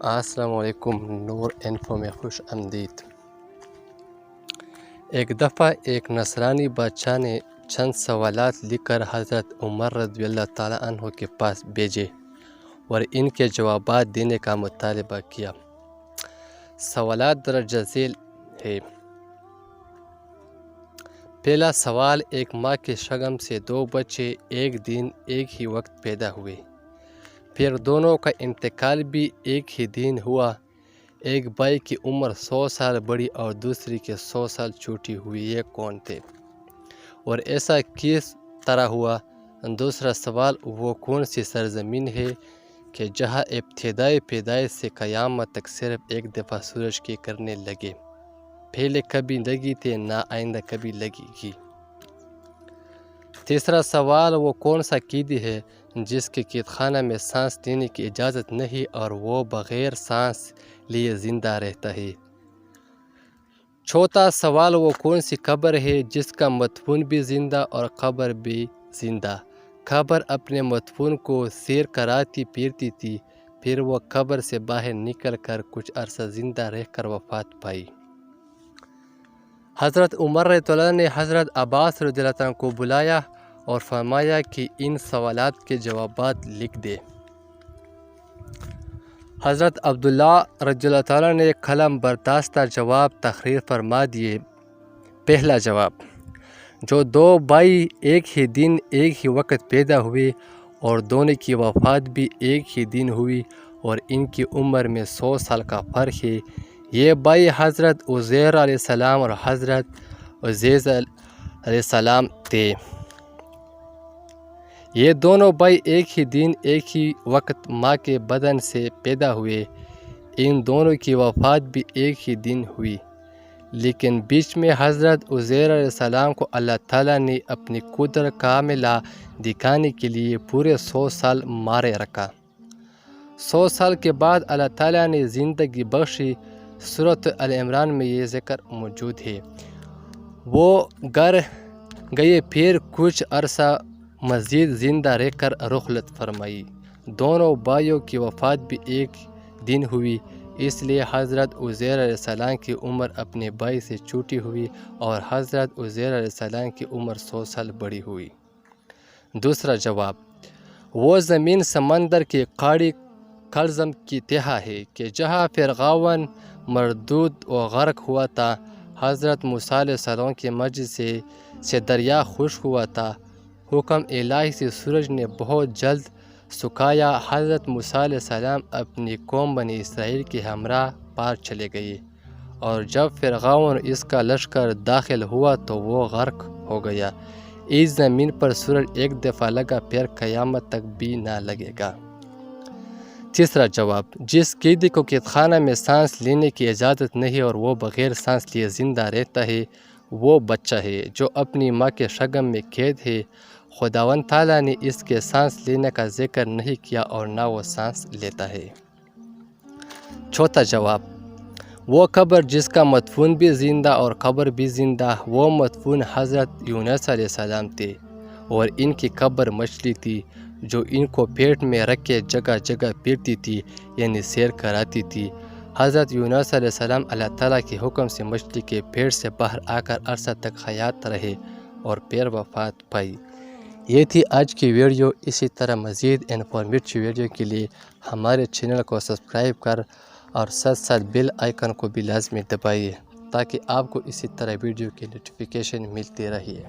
السلام علیکم، نور انفو میں خوش آمدید۔ ایک دفعہ ایک نصرانی بادشاہ نے چند سوالات لکھ کر حضرت عمر رضی اللہ تعالیٰ عنہ کے پاس بھیجے اور ان کے جوابات دینے کا مطالبہ کیا۔ سوالات درج ذیل ہے۔ پہلا سوال، ایک ماں کے شگم سے دو بچے ایک دن ایک ہی وقت پیدا ہوئے، پھر دونوں کا انتقال بھی ایک ہی دن ہوا۔ ایک بھائی کی عمر 100 سال بڑی اور دوسری کے 100 سال چھوٹی ہوئی، یہ کون تھے اور ایسا کس طرح ہوا؟ دوسرا سوال، وہ کون سی سرزمین ہے کہ جہاں ابتدائی پیدائش سے قیامت تک صرف ایک دفعہ سورج کی کرنے لگے، پہلے کبھی لگی تھی نہ آئندہ کبھی لگے گی؟ تیسرا سوال، وہ کون سا قیدی ہے جس کے قید خانہ میں سانس لینے کی اجازت نہیں اور وہ بغیر سانس لیے زندہ رہتا ہے؟ چوتھا سوال، وہ کون سی قبر ہے جس کا مدفون بھی زندہ اور قبر بھی زندہ؟ قبر اپنے مدفون کو سیر کراتی پھرتی تھی، پھر وہ قبر سے باہر نکل کر کچھ عرصہ زندہ رہ کر وفات پائی۔ حضرت عمر رضی اللہ عنہ نے حضرت عباس رضی اللہ عنہ کو بلایا اور فرمایا کہ ان سوالات کے جوابات لکھ دے۔ حضرت عبداللہ رضی اللہ عنہ نے قلم برداشتہ جواب تحریر فرما دیے۔ پہلا جواب، جو دو بھائی ایک ہی دن ایک ہی وقت پیدا ہوئے اور دونوں کی وفات بھی ایک ہی دن ہوئی اور ان کی عمر میں 100 سال کا فرق ہے، یہ بھائی حضرت عزیر علیہ السلام اور حضرت عزیز علیہ السلام تھے۔ یہ دونوں بھائی ایک ہی دن ایک ہی وقت ماں کے بدن سے پیدا ہوئے، ان دونوں کی وفات بھی ایک ہی دن ہوئی، لیکن بیچ میں حضرت عزیر علیہ السلام کو اللہ تعالیٰ نے اپنی قدرت کاملہ دکھانے کے لیے پورے 100 سال مارے رکھا۔ 100 سال کے بعد اللہ تعالیٰ نے زندگی بخشی۔ سورۃ آل عمران میں یہ ذکر موجود ہے۔ وہ گھر گئے، پھر کچھ عرصہ مزید زندہ رہ کر رخلت فرمائی۔ دونوں بھائیوں کی وفات بھی ایک دن ہوئی، اس لیے حضرت عزیر علیہ السلام کی عمر اپنے بھائی سے چھوٹی ہوئی اور حضرت عزیر علیہ السلام کی عمر 100 سال بڑی ہوئی۔ دوسرا جواب، وہ زمین سمندر کی قاڑی کلزم کی تہا ہے کہ جہاں فرعون مردود و غرق ہوا تھا، حضرت موسیٰ علیہ السلام کی مرضی سے دریا خشک ہوا تھا۔ حکم الہی سے سورج نے بہت جلد سکایا۔ حضرت موسیٰ علیہ السلام اپنی قوم بنی اسرائیل کے ہمراہ پار چلے گئے اور جب فرعون اس کا لشکر داخل ہوا تو وہ غرق ہو گیا۔ اس زمین پر سورج ایک دفعہ لگا، پھر قیامت تک بھی نہ لگے گا۔ تیسرا جواب، جس قیدی کو قید خانہ میں سانس لینے کی اجازت نہیں اور وہ بغیر سانس لیے زندہ رہتا ہے، وہ بچہ ہے جو اپنی ماں کے شگم میں قید ہے۔ خداوند تعالیٰ نے اس کے سانس لینے کا ذکر نہیں کیا اور نہ وہ سانس لیتا ہے۔ چوتھا جواب، وہ قبر جس کا مدفون بھی زندہ اور قبر بھی زندہ، وہ مدفون حضرت یونس علیہ السلام تھے اور ان کی قبر مچھلی تھی جو ان کو پیٹ میں رکھ کے جگہ جگہ پھرتی تھی، یعنی سیر کراتی تھی۔ حضرت یونس علیہ السلام اللہ تعالیٰ کے حکم سے مچھلی کے پیٹ سے باہر آ کر عرصہ تک حیات رہے اور پھر وفات پائی۔ یہ تھی آج کی ویڈیو۔ اسی طرح مزید انفارمیٹو ویڈیو کے لیے ہمارے چینل کو سبسکرائب کر اور ساتھ ساتھ بیل آئیکن کو بھی لازمی دبائیے تاکہ آپ کو اسی طرح ویڈیو کی نوٹیفیکیشن ملتی رہے۔